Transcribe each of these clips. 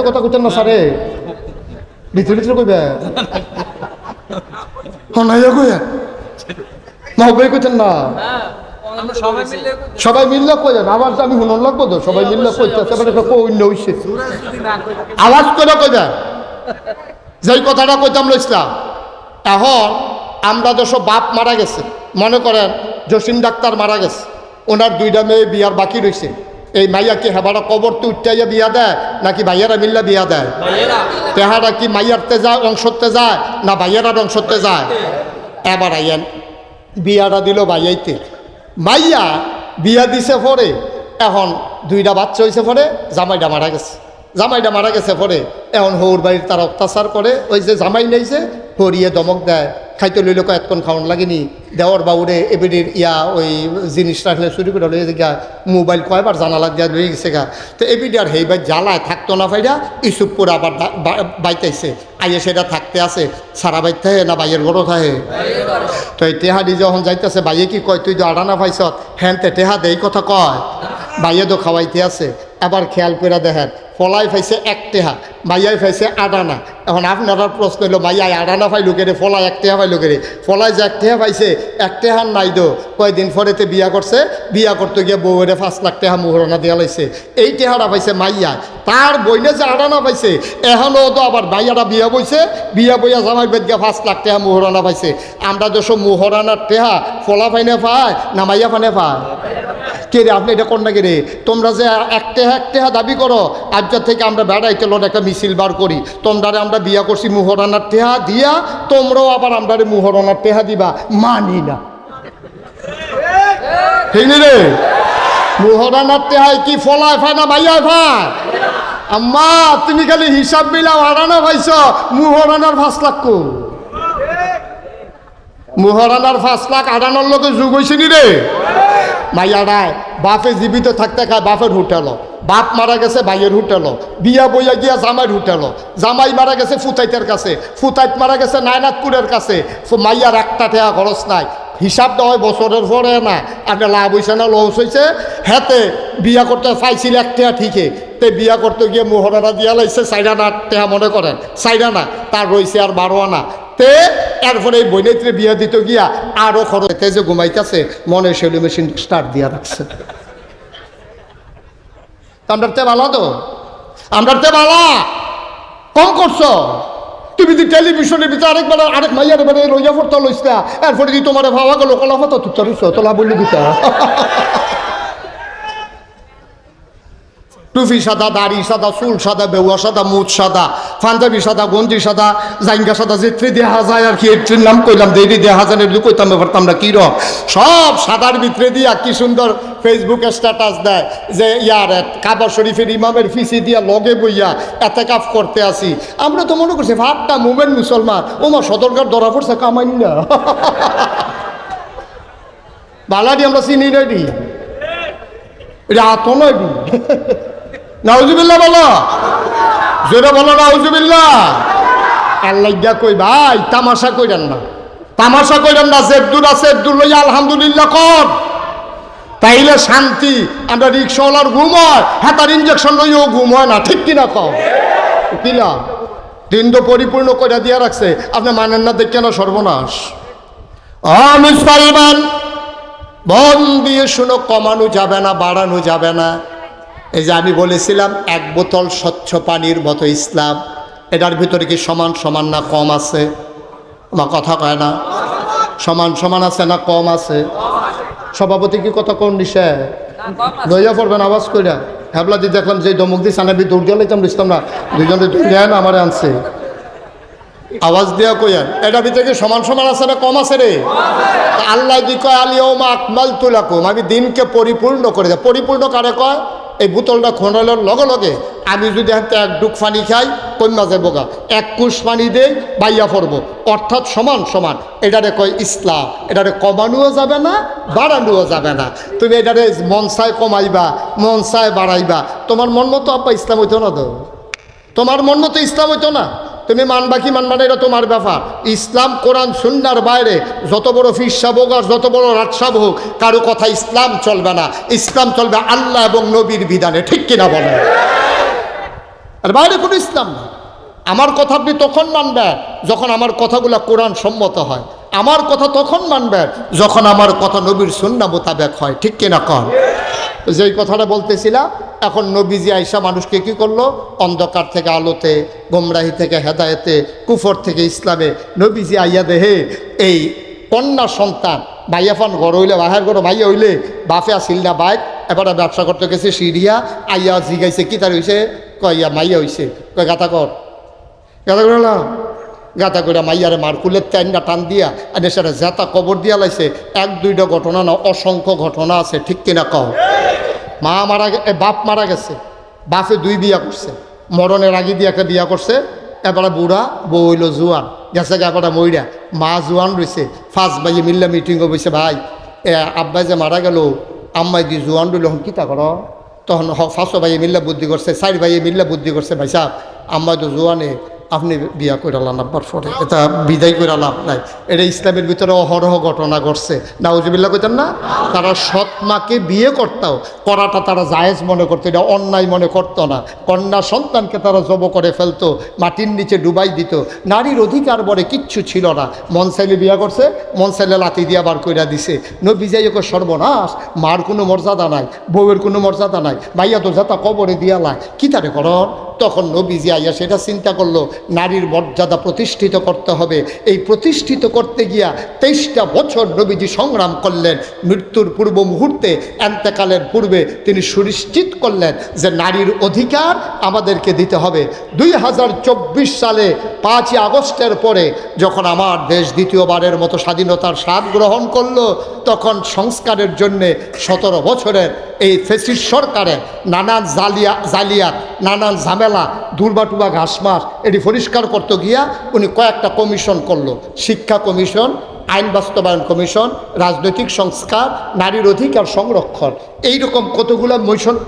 কথা কইতেন না স্যারে ভিতরে ভিতরে কইবে হনাইয়া কইয়া মাহবে কইতেন না সবাই মিললে কইলেন আবার আমি শুনুন লাগবো তো সবাই মিললে কইতেছে মানে অন্য হইছে আওয়াজ করে কইবে যেই কথাটা কইতাম লইছিলাম এখন আমরা যেসব বাপ মারা গেছে মনে করেন জসিম ডাক্তার মারা গেছে ওনার 2টা মেয়ে বিয়ার বাকি রয়েছে এই মাইয়া কি হেবারা কবর তো উঠাইয়া বিয়া দেয় নাকি ভাইয়ারা মিল্লা বিয়া দেয় তেহারা কি মাইয়ারতে যায় অংশতে যায় না ভাইয়ারার অংশতে যায় এবার আইয়েন বিয়াটা দিল ভাইয়াইতে মাইয়া বিয়া দিছে পরে এখন 2টা বাচ্চা হয়েছে পরে জামাইটা মারা গেছে পরে এখন হৌর বাড়ির তারা অত্যাচার করে ওই যে জামাই নেইছে হরিয়ে দমক দেয় খাইতে লইলে কয়েকক্ষণ খাওয়ান লাগেনি দেওয়ার বাউরে এবিডির ওই জিনিস রাখলে চুরি করে লইয়ে গা মোবাইল কয়বার জানালা দিয়া লইয়ে গেছে গা তো এবিডি আর হেইবার জ্বালায় থাকতো না ফাইরা ইসুপুর আবার বাইতাইছে আইয়ে সেটা থাকতে আছে সারা বাইর থাকে না বাইয়ের গরো থাকে তো এই টেহাদি যখন যাইতেছে বাইয়ে কি কয় তুই তো আড়ানা পাইছ হ্যাঁ তে টেহা দে এই কথা কয় বাইয়ে তো খাওয়াইতে আছে এবার খেয়াল করে দেখেন ফলাই পাইছে 1 টেহা মাইয়াই পাইছে 8 আনা এখন আপনার প্রশ্ন হলো মাইয়াই 8 আনা পাইলো কেড়ে ফলাই 1 টেহা পাইলো কেড়ে ফলাই যে 1 টেহা পাইছে 1 টেহার নাই দো কয়েকদিন পরেতে বিয়া করছে বিয়া করতে গিয়ে বউরে 5 লাখ টাকা মোহরণা দেওয়া লাইছে এই টেহাটা পাইছে মাইয়া তার বইনে যে 8 আনা পাইছে এখনও তো আবার মাইয়াটা বিয়া বইয়া জামাই বেদ গিয়া 5 লাখ টাকা মোহরণা পাইছে আমরা যেসব মোহরানার টেহা ফলা ফাইনে পায় না মাইয়া ফানে পায় কে রে আপনি এটা কর না কে রে তোমরা যে 1 টেহা দাবি করো আজকের থেকে আমরা বেড়াইতে লোন একটা মিছিল বার করি তোমরারে আমরা বিয়া করছি মুহরানার টেহা দিয়া তোমরাও আবার আমরারে মুহরানার টেহা দিবা মানি না ঠিক রে মুহরানার টেহাই কি ফলায় ফায় না মাইয়ায় ফায় আম্মা তুমি খালি হিসাব মিলাও আড়ানা পাইছ মুহরানার 5 লাখ কো মুহরানার 5 লাখ আড়ানোর লোকে যুগ হয়েছে নি রে মাইয়ারায় বাপে জীবিত থাকতে খায় বাপের হোটেল বাপ মারা গেছে ভাইয়ের হোটেল বিয়া বইয়া গিয়া জামাইয়ের হোটেল জামাই মারা গেছে ফুতাইতের কাছে ফুতাইত মারা গেছে নায়নাথপুরের কাছে মাইয়ার 1টা টাকা খরচ নাই হিসাব দেওয়া হয় বছরের পরে না আপনার লাভ হয়েছে না লস হয়েছে হেতে বিয়া করতে পাইছিল 1 টাকা ঠিকই তে বিয়া করতে গিয়ে মোহরানা দিয়া লাইছে 4 আনা টাকা মনে করেন 4 আনা তার রয়েছে আর 12 আনা তে এরপরে এই বইনেত্রে বিয়া দিত গিয়া আরও খরচ যে ঘুমাইতেছে মনে সেলু মেশিন স্টার্ট দিয়া রাখছে আমরাতে ভালো তো আমরাতে ভালো কম করছো তুমি যদি টেলিভিশনের ভিতরে আরেক মাইয়ার মানে রইয়া পড়তে লইছা এরপরে কি তোমার ভাবা গেল কলাফা তো তুচ্ছ তোলা বললি দিতা টুপি সাদা দাড়ি সাদা চুল সাদা বেউয়া সাদা মুখ সাদা পাঞ্জাবি সাদা গঞ্জি সাদা জাইঙ্গা সাদা যেত্রে দেখা যায় আর কি এর নাম কইলাম দেরি দেখা যায় না কইতাম পারতাম না কি রকম সব সাদার ভিতরে দিয়া কি সুন্দর ফেসবুকে স্ট্যাটাস দেয় যে কাবা শরীফের ইমামের ফিসি দিয়া লগে বইয়া এতেকাফ করতে আসি আমরা তো মনে করছি ভাবটা মুমেন্ট মুসলমান ওমা সদরকার ধরা পড়ছে কামাই না বালাডি আমরা চিনি নাইডি এটা আত নয়ডি নাউজুবিল্লাহ বলো জোরে বলো নাউজুবিল্লাহ আল্লাহ কই ভাই তামাশা কইরেন না জেদ্দুর আছে জেদ্দুর লইয়া আলহামদুলিল্লাহ কর তাইলে শান্তি আমরা রিক্সাওয়ালার ঘুম হয় হাতার ইঞ্জেকশন লইও ঘুম হয় না ঠিক কিনা কও কিনা দিন তো পরিপূর্ণ করে দিয়া রাখছে আপনি মানেন না দেখে না সর্বনাশ মুসলমান মন দিয়ে শুনো কমানো যাবে না বাড়ানো যাবে না এই যে আমি বলেছিলাম 1 বোতল স্বচ্ছ পানির মতো ইসলাম এটার ভিতরে কি সমান সমান না কম আছে আমার কথা কয় না সমান আছে না কম আছে সভাপতি কি কথা কোন নিশে লইয়া পড়বেন আওয়াজ কইরা হ্যাবলা দিয়ে দেখলাম যে দমক দিয়ে সানাবি দৌড় দিয়ে লাইতাম বুঝতাম না দুইজনে দেন আমার আনছে আওয়াজ দিয়া কইয়ান এটা ভিতরে সমান আছে না কম আছে রে আল্লাহ দি কয় আলিয়াউমা আকমালতু লাকুম আমি দিনকে পরিপূর্ণ করে দেয় পরিপূর্ণ কারে কয় এই বোতলটা খোঁড়ানোর লগে লগে আমি যদি হাতে 1 ডুক পানি খাই কন্যা যাবো গা 1 কুশ পানি দেই বাইয়া পড়বো অর্থাৎ সমান এটারে কয় ইসলাম এটারে কমানোও যাবে না বাড়ানোও যাবে না তুমি এটারে মনসায় কমাইবা মনসায় বাড়াইবা তোমার মন মতো আব্বা ইসলাম হইতো না তো তোমার মন মতো ইসলাম হইতো না তুমি মানবা কি মানবা না এটা তোমার ব্যাপার ইসলাম কোরআন সুন্নাহর বাইরে যত বড় ফির সাহেব হোক আর যত বড় রাজ সাহেব হোক কারো কথা ইসলাম চলবে না ইসলাম চলবে আল্লাহ এবং নবীর বিধানে ঠিক কিনা বলে আর বাইরে কোনো ইসলাম না। আমার কথা আপনি তখন মানবেন যখন আমার কথাগুলো কোরআন সম্মত হয়। আমার কথা তখন মানবেন যখন আমার কথা নবীর সুন্নাহ মোতাবেক হয়। ঠিক কিনা কন? যেই কথাটা বলতেছিলাম, এখন নবীজি আয়েশা মানুষকে কি করলো? অন্ধকার থেকে আলোতে, গোমরাহি থেকে হেদায়েতে, কুফর থেকে ইসলামে। নবীজি আইয়া দেহে এই কন্যা সন্তান ভাইয়াফান ঘর হইলে বাহের ঘর ভাইয়া হইলে বাফে আসিল না বাইক, এবার ব্যবসা করতে গেছে সিরিয়া। আইয়া জিগাইছে কি তার হয়েছে? কইয়া মাইয়া হয়েছে। কয় গাতা কর, গাতা করে না, গাতা করে মাইয়ারে মারকুলের টাইনটা টান দিয়া আর সেটা জেতা কবর দিয়া লাইছে। এক দুইটা ঘটনা না, অসংখ্য ঘটনা আছে। ঠিক কিনা কও? মা মারা বাপ মারা গেছে, বাপে 2 বিয়া করছে, মরণের আগে দিয়ে একটা বিয়া করছে। এবারে বুড়া, বউ হইল জোয়ান, গেছে এবারে মইরা, মা জোয়ান রয়েছে। 5 ভাইয়ে মিল্লা মিটিংও বসে, ভাই আব্বাই যে মারা গেল, আম্মাই দিয়ে জোয়ান রইল, এখন কিতা করো? তখন 5 ভাইয়ে মিল্লা বুদ্ধি করছে, 4 ভাইয়ে মিল্লা বুদ্ধি করছে, ভাই সাহেব আম্মাই তো জোয়ানে, আপনি বিয়া করে লাভ আব্বার পরে, এটা বিদায় করে লাভ নাই। এটা ইসলামের ভিতরে অহরহ ঘটনা ঘটছে। নাউজুবিল্লাহ কইতেন না? তারা সৎ মাকে বিয়ে করতো, করাটা তারা জায়েজ মনে করতো, এটা অন্যায় মনে করতো না। কন্যা সন্তানকে তারা জব করে ফেলতো, মাটির নিচে ডুবাই দিত। নারীর অধিকার বলে কিচ্ছু ছিল না। মন চাইলে বিয়া করছে, মন চাইলে লাথি দিয়া বার কইরা দিছে। নবী যাই ওকে সর্বনাশ, মার কোনো মর্যাদা নাই, বউয়ের কোনো মর্যাদা নাই, ভাইয়া তো যাতা কবরে দিয়ালায়, কি তারে করন? তখন নবীজি আইয়া সেটা চিন্তা করলো, নারীর মর্যাদা প্রতিষ্ঠিত করতে হবে। এই প্রতিষ্ঠিত করতে গিয়া 23টা বছর নবীজি সংগ্রাম করলেন। মৃত্যুর পূর্ব মুহূর্তে, এন্তেকালের পূর্বে তিনি সুনিশ্চিত করলেন যে নারীর অধিকার আমাদেরকে দিতে হবে। 2024 সালে 5ই আগস্টের পরে যখন আমার দেশ দ্বিতীয়বারের মতো স্বাধীনতার স্বাদ গ্রহণ করলো, তখন সংস্কারের জন্যে 17 বছরের এই ফ্যাসিস্ট সরকারের নানান জালিয়াত, নানান ঝামেলা, দুর্বাটুবা ঘাসমাস এটি পরিষ্কার করতে গিয়া উনি কয়েকটা কমিশন করলো। শিক্ষা কমিশন, আইন বাস্তবায়ন কমিশন, রাজনৈতিক সংস্কার, নারীর অধিকার সংরক্ষণ, এইরকম কতগুলো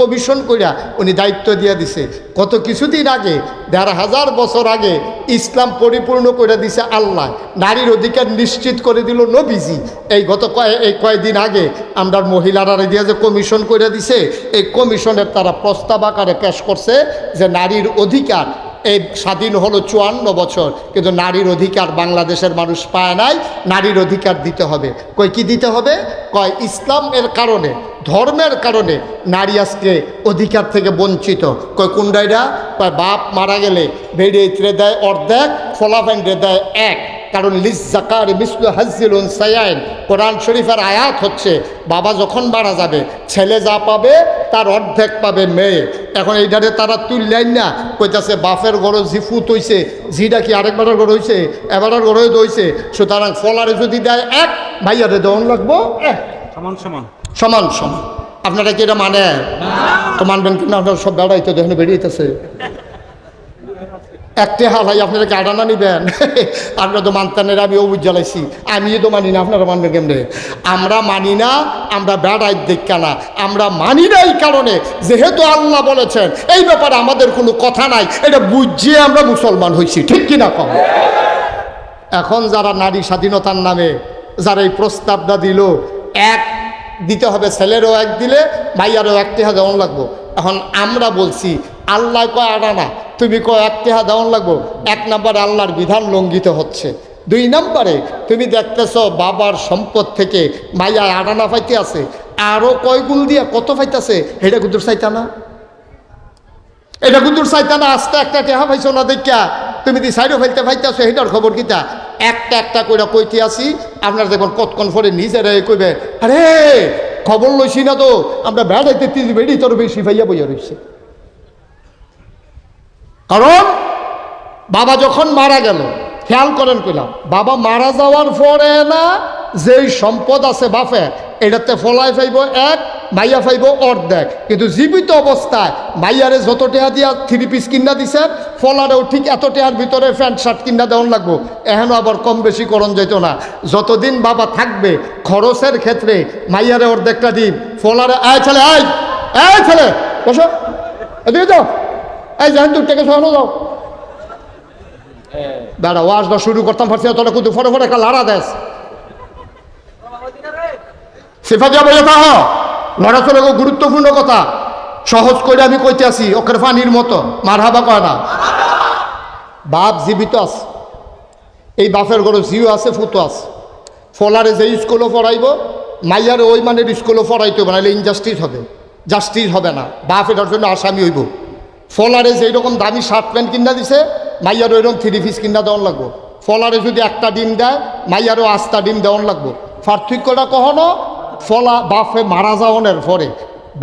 কমিশন কইরা উনি দায়িত্ব দিয়ে দিছে। কত কিছুদিন আগে, 1500 বছর আগে ইসলাম পরিপূর্ণ করে দিছে আল্লাহ, নারীর অধিকার নিশ্চিত করে দিল নবীজি। এই কয়েকদিন আগে আমরা মহিলারা দিয়ে যে কমিশন করে দিছে, এই কমিশনের তারা প্রস্তাব আকারে পেশ করছে যে নারীর অধিকার, এই স্বাধীন হলো 54 বছর, কিন্তু নারীর অধিকার বাংলাদেশের মানুষ পায় নাই। নারীর অধিকার দিতে হবে। কই কি দিতে হবে? কয় ইসলামের কারণে, ধর্মের কারণে নারী আজকে অধিকার থেকে বঞ্চিত। কয় কুন্ডাইরা? কয় বাপ মারা গেলে বেড়ে দেয় অর্ধেক, ফলাফাইন্ডে দেয় 1। কারণ লিজ্জাকার মিসলু হাজ্জিল উনসায়াইন, কোরআন শরীফের আয়াত হচ্ছে বাবা যখন মারা যাবে ছেলে যা পাবে তার অর্ধেক পাবে মেয়ে। এখন এইটারে তারা তুললেন না, কইতাছে বাপের গড় জিফুত হইছে, জিটা কি আরেকবারের গড় হইছে, এবারের গড় হইছে, সুতরাং ফলারে যদি দেয় 1, ভাইয়ারে দেওয়ান লাগবো 1, সমান সমান সমান সমান। আপনারা কি এটা মানে? তো মানবেন কিনা? আপনারা সব বেড়াইতে দেখেন বেরিয়েছে একটা হালাই, আপনারা কি আডানা নিবেন? আপনারা তো মানতেন, আমি অবুজ জ্বালাইছি, আমিও তো মানি না, আপনারা মানবেন কেমনে? আমরা মানি না, আমরা বেড়াই দেখা না, আমরা মানি না এই কারণে যেহেতু আল্লাহ বলেছেন এই ব্যাপারে আমাদের কোনো কথা নাই, এটা বুঝিয়ে আমরা মুসলমান হয়েছি। ঠিক কিনা কম? এখন যারা নারী স্বাধীনতার নামে যারা এই প্রস্তাবটা দিল, 1 দিতে হবে, ছেলেরও 1 দিলে ভাইয়ারও 1 টাকা দেওয়ান লাগবো। এখন আমরা বলছি আল্লাহ কয় আডানা, তুমি কয় 1 টাকা দেওয়ান লাগবো। 1 নম্বরে আল্লাহর বিধান লঙ্ঘিত হচ্ছে। 2 নম্বরে তুমি দেখতেছ বাবার সম্পদ থেকে ভাইয়া আডানা পাইতে আছে, আরও কয় গুল দিয়া কত পাইতেছে, এটা কুদুর চাইতা না, এটা কুদুর চাইতা না। আস্তে একটা টেহা পাইছো না দেখা তুমি দি সাইডও ফেলতে পাইতেছো, এটার খবর কিতা? একটা করে কইতে আসি, আপনারা দেখুন কতক্ষণ পরে নিজেরা কইবে, আরে খবর লইছি না তো, আমরা বেড়াইতে বেড়ি তোর বেশি ভাইয়া বইয়া রয়েছে। কারণ বাবা যখন মারা গেল, খেয়াল করেন কইলাম, বাবা মারা যাওয়ার পরে না যেই সম্পদ আছে বাপে, এটাতে ফলাই ফাইব 1, মাইয়া ফাইব অর্ধেক। কিন্তু জীবিত অবস্থায় মাইয়ারে যত টাকা দিয়া 3 পিস কিনা দিছেন, ফলারেও ঠিক এত টাকার ভিতরে প্যান্ট শার্ট কিনা দেওয়ান লাগবো। এখনও আবার কম বেশি করণ যেত না। যতদিন বাবা থাকবে খরচের ক্ষেত্রে মাইয়ারে অর্ধেকটা দিন, ফলারে আয় ছেলে, আয় ছেলে বসো, এদিকে যাও, এই জান 2 টাকা সহানো যাও। বেড়া ওয়াজটা শুরু করতাম পারছি না, তোরা কিন্তু ফটো একটা লাড়া দেশ সিফা যাবো, এটা লড়াচড়া গুরুত্বপূর্ণ কথা। সহজ করে আমি কইতে আসি ওখানে পানির মতো মারহাবা কয় না। বাপ জীবিত আছে, এই বাপের ঘরে জিও আছে, ফুতো আছে। ফলারে যে স্কুলও পড়াইব, মাইয়ারে ওই মানের স্কুলও পড়াইতে হবে, নাহলে ইনজাস্টিস হবে, জাস্টিস হবে না, বাপ এটার জন্য আসামি হইব। ফলারে যেই রকম দামি শার্ট প্যান্ট কিনা দিছে, মাইয়ার ওইরকম 3 পিস কিনা দেওয়ান লাগবো। ফলারে যদি একটা ডিম দেয়, মাইয়ারও 8টা ডিম দেওয়ান লাগবো। পার্থক্যটা কখনো ফলা বাপে মারা যাওয়ানের পরে,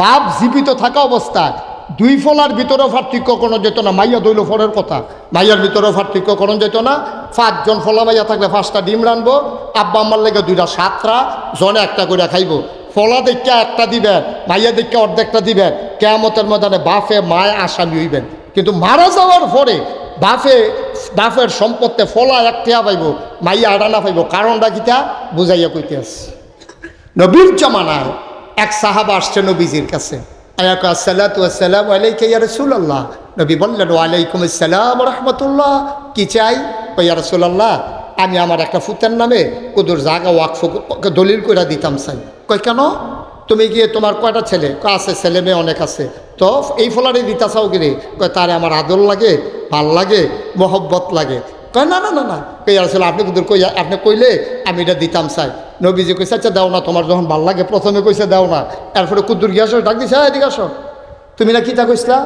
বাপ জীবিত থাকা অবস্থায় 2 ফলার ভিতরেও পার্থক্য কোনো যেত না। মাইয়া দইল ফলের কথা, মাইয়ার ভিতরেও পার্থক্য কোনো যেত না। 5 জন ফলা মাইয়া থাকলে 5টা ডিম রানবো, আব্বা আম্মার লেগে 2টা 7টা, জনে একটা করে খাইব। ফলা দেখে একটা দিবেন, মাইয়া দেখে অর্ধেকটা দিবেন, কেয়ামতের ময়দানে বাপে মায় আসামি হইবেন। কিন্তু মারা যাওয়ার পরে বাপের সম্পত্তি ফলা একটা পাইব, মাইয়া আডানা পাইব। কারণটা কিতা বুঝাইয়া কইতে আছে। নবীর জামানায় এক সাহাবা আসছে নবীজির কাছে, আসসালাতু ওয়াসসালামু আলাইকা ইয়া রাসূলুল্লাহ। নবী বললেন ওয়ালাইকুম আসসালাম ওয়া রাহমাতুল্লাহ। কি চাই? ইয়া রাসূলুল্লাহ, আমি আমার একটা ফুতের নামে কুদুর জায়গা ওয়াকফ দলিল করে দিতাম চাই। কই কেন? তুমি গিয়ে তোমার কয়টা ছেলে? আছে, ছেলে মেয়ে অনেক আছে, তো এই ফলারে দিতা চাও গিরে? কয় তারে আমার আদর লাগে, ভাল লাগে, মহব্বত লাগে। কয় না না না না, কই আসলে আপনি কুদুর কই, আপনি কইলে আমি এটা দিতাম চাই। নবীজি কইছে আচ্ছা দাও না, তোমার যখন ভাল লাগে। প্রথমে কইছে দাও না, এরপরে কুদুর গিয়ে আসো, ডাক দিছে এদিকে আসো। তুমি না কিতা কইসলা?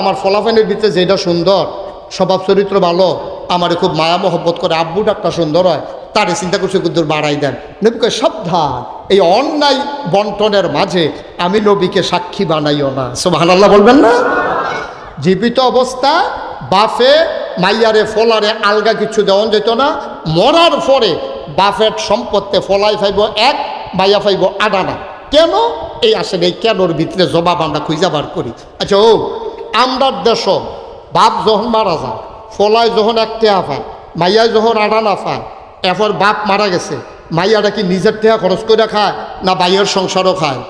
আমার ফলাফানের ভিতরে যেটা সুন্দর, স্বভাব চরিত্র ভালো, আমারে খুব মায়া মহব্বত করে, আব্বু ডাকটা সুন্দর হয়, তারে চিন্তা করছে কুদুর বাড়াই দেন। নবী কয় সাবধান, এই অন্যায় বন্টনের মাঝে আমি নবীকে সাক্ষী বানাইও না। সুবহানাল্লাহ বলবেন না? জীবিত অবস্থা বাফে মাইয়ারে ফলারে আলগা কিছু দেওয়া যেত না। মরার পরে বাফের সম্পত্তি ফলাই ফাইব 1, মাইয়া ফাইব আডানা। কেন? এই আসলে এই কেনর ভিতরে জবাব আমরা খুঁজা বার করি। আচ্ছা, আমরা দেশ বাপ যখন মারা যায়, ফলায় যখন 1 টাকা পায়, মাইয়ায় যখন আডানা পায়, এরপর বাপ মারা গেছে, মাইয়াটা কি নিজের টাকা খরচ করে খায় না বাইয়ের সংসারও খায়?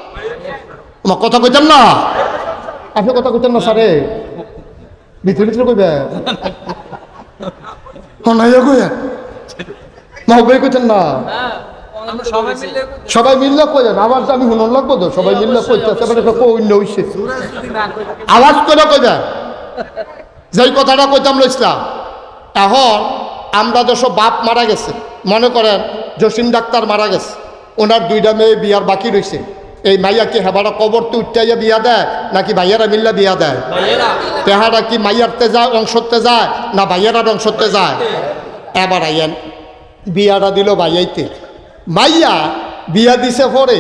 আমার কথা কইতেন না, আপনি কথা কইতেন না স্যারে, ভিতরে ভিতরে কইবে মহব্বই কইতেন না, সবাই মিললে কইলেন। আবার আমি শুনুন লাগবো তো, সবাই মিললে কইতেছে, আওয়াজ করে কইবেন যেই কথাটা কইতাম লইছিলাম। এখন আমরা দেশ বাপ মারা গেছে, মনে করেন জসিম ডাক্তার মারা গেছে, ওনার 2টা মেয়ে বিয়ার বাকি রয়েছে। এই মাইয়া কি হেবারা কবর তো উঠাইয়া বিয়া দেয় নাকি ভাইয়ারা মিল্লা বিয়া দেয়? তেহারা কি মাইয়ারতে যায়, অংশতে যায় না ভাইয়ারার অংশতে যায়? এবার আইয়েন বিয়াটা দিল ভাইয়াইতে, মাইয়া বিয়া দিছে পরে,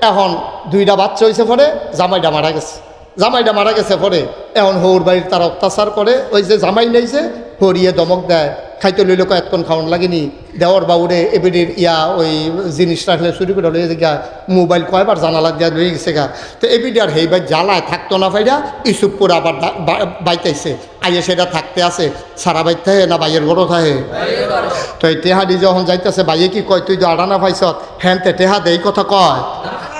এখন 2টা বাচ্চা হয়েছে পরে, জামাইটা মারা গেছে পরে, এখন হৌর বাড়ির তারা অত্যাচার করে, ওই যে জামাই নেইছে হরিয়ে দমক দেয়, খাইতে লইল কয়েকক্ষণ খাওয়ান লাগেনি, দেওয়ার বাবুরে এবিডির ওই জিনিস রাখলে চুরি করে লইয়ে গা, মোবাইল কয়বার জানালা দিয়া লইয়ে গেছে গা। তো এবিডি আর হেই ভাই জ্বালায় থাকতো না ভাইরা, ইসুপ করে আবার বাইতাইছে, আইয়ে সেটা থাকতে আছে, সারা বাইর থাকে না বাইয়ের গরো থাকে? তো এই টেহাদি যখন যাইতেছে, বাইয়ে কি কয় তুই তো আডানা পাইছ, হ্যানতে টেহা দেই কথা কয়,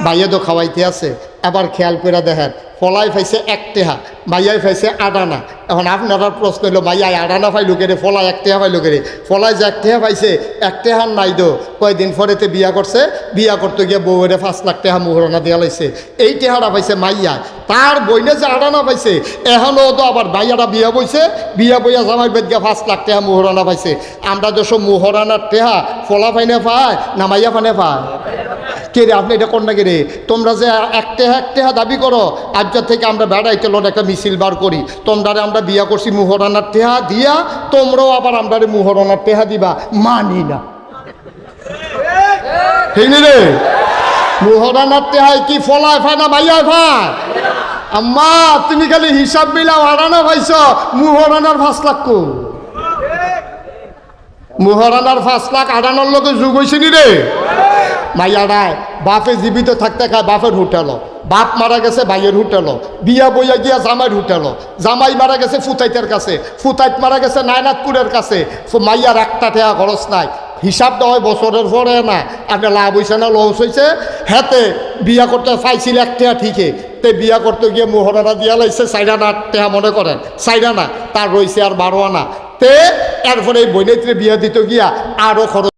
বাইয়ে তো খাওয়াইতে আছে। এবার খেয়াল করে দেখেন, ফলাই পাইছে 1 টাকা, মাইয়াই পাইছে আডানা। এখন আপনারা প্রশ্ন হলো মাইয়াই আডানা পাইল কেড়ে, ফলাই 1 টাকা পাইল কেড়ে? ফলাই যে 1 টাকা পাইছে, 1 টাকার নাই দো, কয়েকদিন পরেতে বিয়া করছে, বিয়া করতে গিয়ে বউরে 5 লাখ টাকা মোহরানা দেওয়া লাইছে। এই টাকাটা পাইছে মাইয়া, তার বইনে যে আডানা পাইছে, এখনও তো আবার মাইয়ারা বিয়া বইছে, বিয়া বইয়া জামাই বেদ গিয়া 5 লাখ টাকা মোহরানা পাইছে। আমরা যেসব মোহরানার টাকা ফলা ফাইনে পায় না মাইয়া ফানে পায়? কে রে আপনি এটা কোন না কে রে? তোমরা যে 1 টাকা দাবি করো, আজ থেকে আমরা বেড়াইতে লোন একটা মিছিল বার করি, তোমরা আমরা বিয়া করছি মুহরানার টেহা দিয়া, তোমরাও আবার আমরা মুহরানার টেহা দিবা, মানি না। ঠিক রে? মুহরানার টেহায় কি ফলায় ফায় না মাইয়ায় ফায়? আম্মা তুমি খালি হিসাব মিলাও, আড়ানা পাইছ, মুহরানার 5 লাখ কো? মুহরানার 5 লাখ আড়ানোর লোকে যুগ হয়েছে নি রে? মাইয়াডায় বাপে জীবিত থাকতে খায় বাপের হুটেলো, বাপ মারা গেছে ভাইয়ের হুটেলো, বিয়া বইয়া গিয়া জামাইয়ের হুটেলো, জামাই মারা গেছে ফুতাইতের কাছে, ফুতাইত মারা গেছে নায়নাথপুরের কাছে। মাইয়ার 1 টাকা খরচ নাই, হিসাব দেওয়া হয় বছরের পরে না, আপনার লাভ হয়েছে না লস হয়েছে। হেতে বিয়া করতে পাইছিল 1 টাকা ঠিকই, তে বিয়া করতে গিয়ে মোহরানা দিয়া লাইছে 4 আনা টাকা, মনে করেন 4 আনা, তার রয়েছে আর 12 আনা। তে এরপরে এই বইনেত্রে বিয়া দিতে গিয়া আরও খরচ।